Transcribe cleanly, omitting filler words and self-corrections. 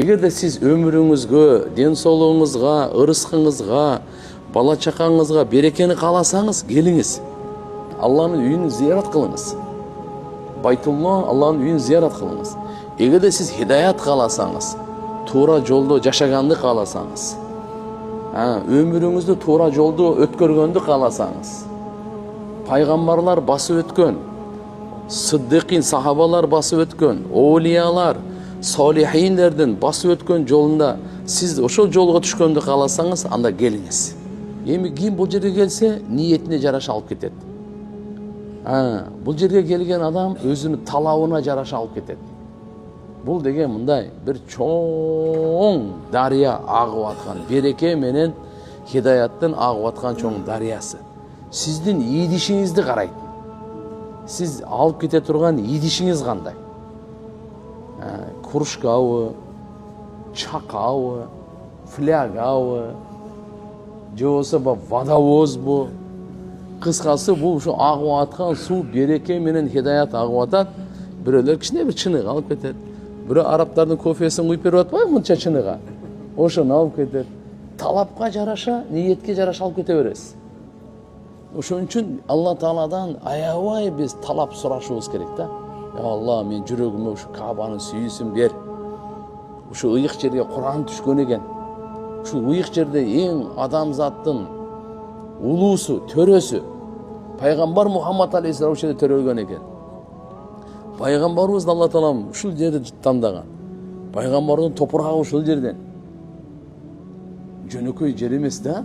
эгерде сиз өмүрүңүзгө, ден соолугуңузга, ырыскыңызга, бала чакаңызга берекени кааласаңыз, келиңиз. Алланын үйүн зиярат кылыңыз. Байтулла Алланын үйүн зиярат кылыңыз. Эгерде сиз хидаят кааласаңыз, туура жолдо жашаганды кааласаңыз, өмүрүңүздү туура жолдо өткөргөндү кааласаңыз, пайгамбарлар басып өткөн, сыддыкин сахабалар басып өткөн, оолиялар, солихиндердин басып өткөн жолунда сиз ошол жолго түшкөндү кааласаңыз, анда келиңиз. Эми ким бул жерге келсе, ниетине жараша алып кетет. Бул жерге келген адам өзүнүн талабына жараша алып кетет. Бул деген мындай бир чоң дария агып аткан, береке менен хидаяттын агып аткан чоң дарыясы. Сиздин идишиңизди карайт. Сиз алып кете турган идишиңиз кандай? Кружкабы, чакабы, флягабы, же болбосо водовозбу? Кыскасы бул ушу агып аткан суу береке менен хидаят агып атат. Бирөөлөр кичине бир чынык алып кетет. Бирөө араптардын кофесин куюп берип атпайбы мынча чыныга? Ошону алып кетет. Талапка жараша, ниетке жараша алып кете бересиз. Ошон үчүн Алла Тааладан аябай биз талап сурашыбыз керек да. Ya Allah, men жүрөгүмө ушу Каабанын сүйүүсүн бер. Ушу ыйык жерге Куран түшкөн экен. Ушу ыйык жерде эң адамзаттын улуусу, төрөсү пайгамбар Мухаммад алейхиссалам ушул жерде төрөлгөн экен. Пайгамбарыбызды Алла Таалам ушул жерде тандаган. Пайгамбардын топурагы ушул жерден. Жөнөкөй жер эмес да.